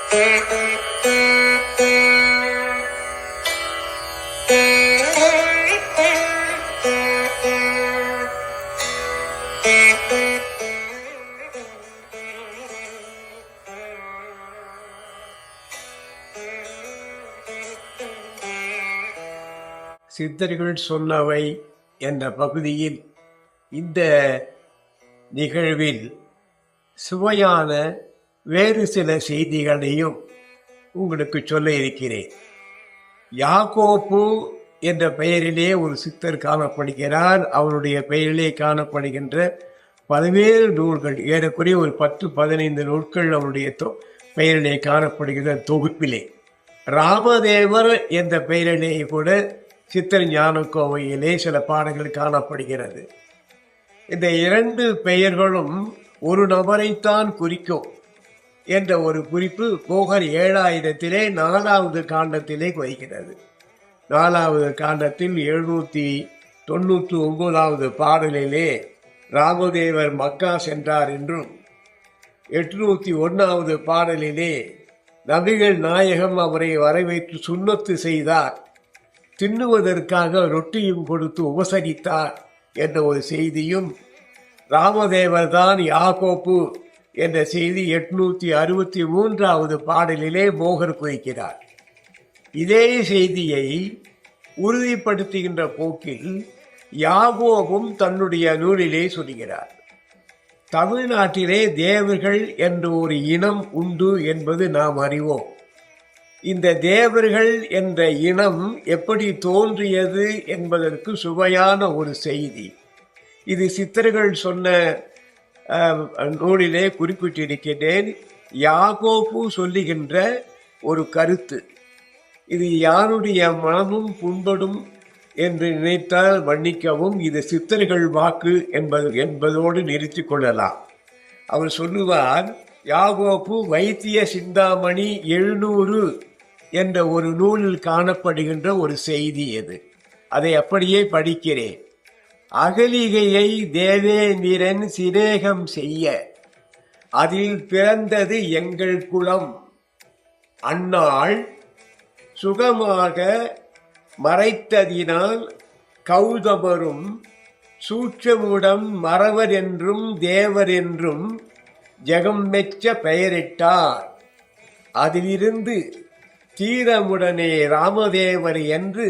சித்தர்கள் சொன்னவை என்ற பகுதியில் இந்த நிகழ்வில் சுவையான வேறு சில செய்திகளையும் உங்களுக்கு சொல்ல இருக்கிறேன். யாக்கோப்பு என்ற பெயரிலே ஒரு சித்தர் காணப்படுகிறார். அவருடைய பெயரிலே காணப்படுகின்ற பல்வேறு நூல்கள், ஏறக்குறைய ஒரு 10-15 நூல்கள் அவருடைய பெயரிலே காணப்படுகின்ற தொகுப்பிலே ராமதேவர் என்ற பெயரிலே கூட சித்தர் ஞான கோவையிலே சில பாடங்கள் காணப்படுகிறது. இந்த 2 பெயர்களும் ஒரு நபரைத்தான் குறிக்கும் என்ற ஒரு குறிப்பு போகர் 7000 4வது காண்டத்திலே வைக்கிறது. 4வது காண்டத்தில் 799வது பாடலிலே ராமதேவர் மக்கா சென்றார் என்றும் 801வது பாடலிலே நபிகள் நாயகம் அவரை வரவேற்று சுன்னத்து செய்தார், தின்னுவதற்காக ரொட்டியும் கொடுத்து உபசரித்தார் என்ற ஒரு செய்தியும், ராமதேவர் தான் யாக்கோப்பு என்ற செய்தி 863வது பாடலிலே போகர் குறிக்கிறார். இதே செய்தியை உறுதிப்படுத்துகின்ற போக்கில் யாகோபும் தன்னுடைய நூலிலே சொல்கிறார். தமிழ்நாட்டிலே தேவர்கள் என்ற ஒரு இனம் உண்டு என்பது நாம் அறிவோம். இந்த தேவர்கள் என்ற இனம் எப்படி தோன்றியது என்பதற்கு சுவையான ஒரு செய்தி இது சித்தர்கள் சொன்ன நூலிலே குறிப்பிட்டிருக்கிறேன். யாக்கோப்பு சொல்லுகின்ற ஒரு கருத்து. இது யாருடைய மனமும் புண்படும் என்று நினைத்தால் மன்னிக்கவும், இது சித்தர்கள் வாக்கு என்பதோடு நிறுத்தி கொள்ளலாம். அவர் சொல்லுவார், யாக்கோப்பு வைத்திய சிந்தாமணி 700 என்ற ஒரு நூலில் காணப்படுகின்ற ஒரு செய்தி அது. அதை அப்படியே படிக்கிறேன். அகலிகையை தேவேந்திரன் சிநேகம் செய்ய அதில் பிறந்தது எங்கள் குலம். அந்நாள் சுகமாக மறைத்ததினால் கௌதமரும் சூட்சமுடம் மறவர் என்றும் தேவர் என்றும் ஜெகம் மெச்ச பெயரிட்டார். அதிலிருந்து தீரமுடனே ராமதேவர் என்று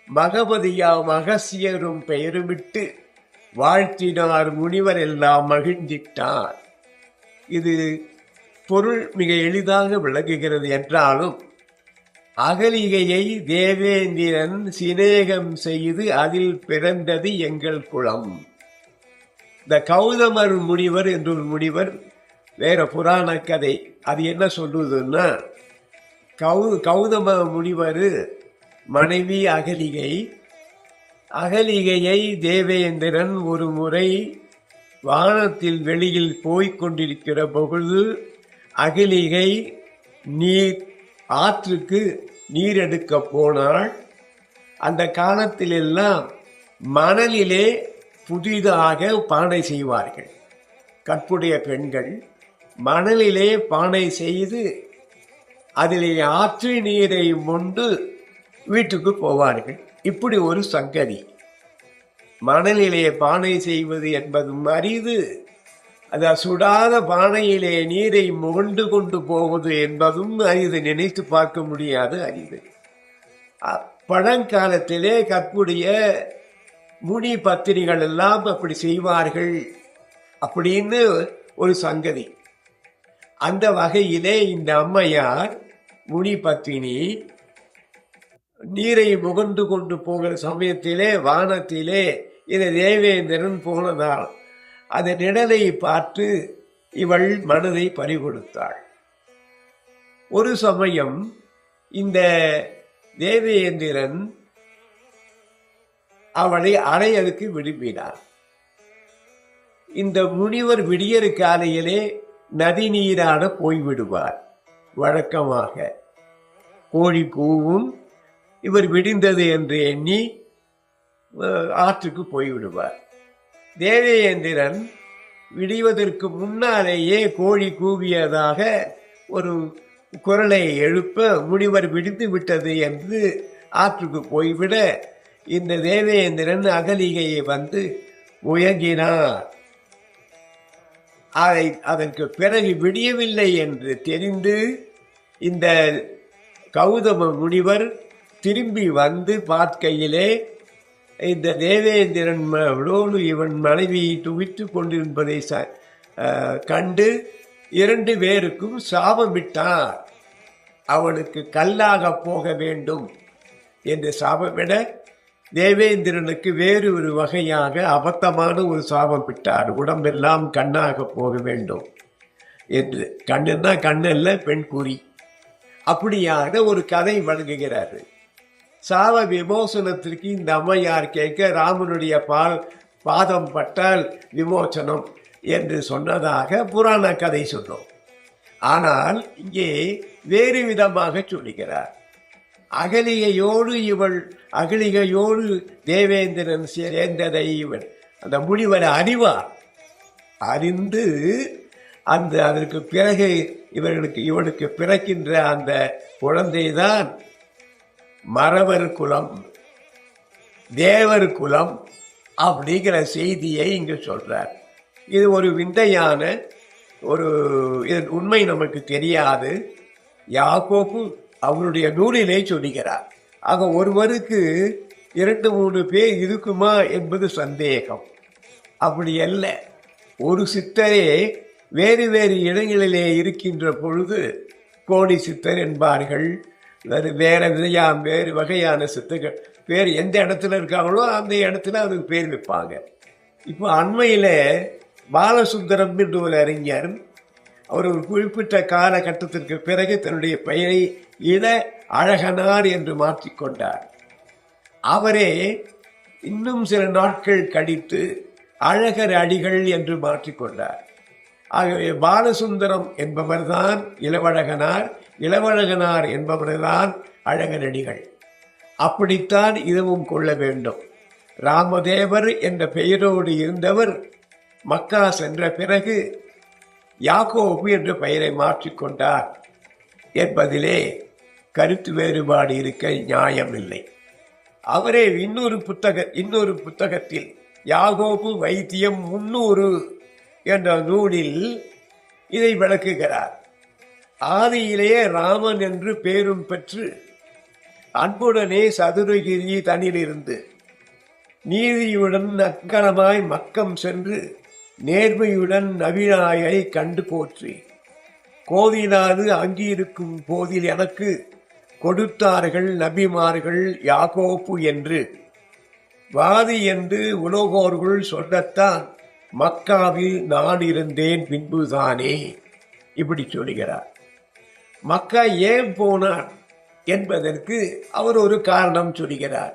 மகபதியாம் அகசியரும் பெயருமிட்டு வாழ்த்தினார், முனிவர் எல்லாம் மகிழ்ந்திட்டார். இது பொருள் மிக எளிதாக விளங்குகிறது என்றாலும், அகலிகையை தேவேந்திரன் சிநேகம் செய்து அதில் பிறந்தது எங்கள் குலம். இந்த கௌதமர் முனிவர் என்ற ஒரு முனிவர், வேற புராண கதை. அது என்ன சொல்லுதுன்னா, கௌதம முனிவர் மனைவி அகலிகையை தேவேந்திரன் ஒரு முறை வானத்தில் வெளியில் போய்க் கொண்டிருக்கிற பொழுது அகலிகை ஆற்றுக்கு நீர் எடுக்க போனாள். அந்த காலத்திலெல்லாம் மணலிலே புதிதாக பானை செய்வார்கள். கற்புடைய பெண்கள் மணலிலே பானை செய்து அதிலே ஆற்று நீரை மொண்டு வீட்டுக்கு போவார்கள். இப்படி ஒரு சங்கதி. மணலிலே பானை செய்வது என்பதும் அரிது, அது சுடாத பானையிலே நீரை முகண்டு கொண்டு போவது என்பதும் அரிது. நினைத்து பார்க்க முடியாது, அரிது. பழங்காலத்திலே கற்புடைய முனி பத்திரிகள் எல்லாம் அப்படி செய்வார்கள் அப்படின்னு ஒரு சங்கதி. அந்த வகையிலே இந்த அம்மையார் முனி பத்தினி நீரை முகந்து கொண்டு போகிற சமயத்திலே வானத்திலே இந்த தேவேந்திரன் போனதால் அந்த நிழலை பார்த்து இவள் மனதை பறிகொடுத்தாள். ஒரு சமயம் இந்த தேவேந்திரன் அவளை அடையலுக்கு விரும்பினார். இந்த முனிவர் விடியற் காலையிலே நதி நீராட போய்விடுவார். வழக்கமாக கோழி கூவும், இவர் விடிந்தது என்று எண்ணி ஆற்றுக்கு போய்விடுவார். தேவேந்திரன் விடுவதற்கு முன்னாலேயே கோழி கூவியதாக ஒரு குரலை எழுப்ப முனிவர் விடுத்து விட்டது என்று ஆற்றுக்கு போய்விட இந்த தேவேந்திரன் அகலிகையை வந்து முயங்கினார். அதற்கு பிறகு விடியவில்லை என்று தெரிந்து இந்த கௌதம முனிவர் திரும்பி வந்து பார்க்கையிலே இந்த தேவேந்திரனோடு இவன் மனைவி துவித்து கொண்டிருப்பதை கண்டு 2 பேருக்கும் சாபமிட்டார். அவனுக்கு கல்லாக போக வேண்டும் என்று சாபமிட தேவேந்திரனுக்கு வேறு ஒரு வகையாக அபத்தமான ஒரு சாபம் விட்டார். உடம்பெல்லாம் கண்ணாக போக வேண்டும் என்று. கண்ணுன்னா கண்ணல்ல, பெண் குறி. அப்படியாக ஒரு கதை வழங்குகிறார். சாப விமோசனத்திற்கு இந்த அம்மையார் கேட்க ராமனுடைய பாதம் பட்டால் விமோசனம் என்று சொன்னதாக புராண கதை சொன்னோம். ஆனால் இங்கே வேறு விதமாக சொல்லுகிறார். அகலிகையோடு தேவேந்திரன் சேர்ந்ததை இவன் அந்த முனிவர் அறிவார். அறிந்து அதற்கு பிறகு இவனுக்கு பிறக்கின்ற அந்த குழந்தைதான் மறவர் குலம், தேவர் குலம் அப்படிங்கிற செய்தியை இங்கு சொல்றார். இது ஒரு விந்தையான இதன் உண்மை நமக்கு தெரியாது. யாக்கோபு அவருடைய நூலிலே சொல்லுகிறார். ஆக ஒருவருக்கு 2-3 பேர் இருக்குமா என்பது சந்தேகம். அப்படி அல்ல. ஒரு சித்தரே வேறு வேறு இடங்களிலே இருக்கின்ற பொழுது கோடி சித்தர் என்பார்கள். வேறு வகையான சித்தர்கள் பேர் எந்த இடத்துல இருக்காங்களோ அந்த இடத்துல அதுக்கு பேர் வைப்பாங்க. இப்போ அண்மையில் பாலசுந்தரம் என்று ஒரு அறிஞர், அவர் ஒரு குறிப்பிட்ட காலகட்டத்திற்கு பிறகு தன்னுடைய பெயரை இள அழகனார் என்று மாற்றிக்கொண்டார். அவரே இன்னும் சில நாட்கள் கழித்து அழகர் அடிகள் என்று மாற்றிக்கொண்டார். ஆகவே பாலசுந்தரம் என்பவர்தான் இளவழகனார், இளவழகனார் என்பவர்தான் அழகரடிகள். அப்படித்தான் இதுவும் கொள்ள வேண்டும். ராமதேவர் என்ற பெயரோடு இருந்தவர் மக்கா சென்ற பிறகு யாக்கோபு என்ற பெயரை மாற்றிக்கொண்டார் என்பதிலே கருத்து வேறுபாடு இருக்க நியாயமில்லை. அவரே இன்னொரு புத்தகத்தில் யாக்கோபு வைத்தியம் 300 என்ற நூலில் இதை விளக்குகிறார். ஆதியிலேயே ராமன் என்று பேரும் பெற்று அன்புடனே சதுரகிரி தனிலிருந்து நீதியுடன் நற்கரமாய் மக்கம் சென்று நேர்மையுடன் நவினாயை கண்டு போற்றி கோதிலாது அங்கிருக்கும் போதில் எனக்கு கொடுத்தார்கள் நபிமார்கள் யாக்கோப்பு என்று வாதி என்று உலகோர்கள் சொல்லத்தான் மக்காவில் நான் இருந்தேன் பின்புதானே. இப்படி சொல்லுகிறார். மக்கா ஏன் போனார் என்பதற்கு அவர் ஒரு காரணம் சொல்கிறார்.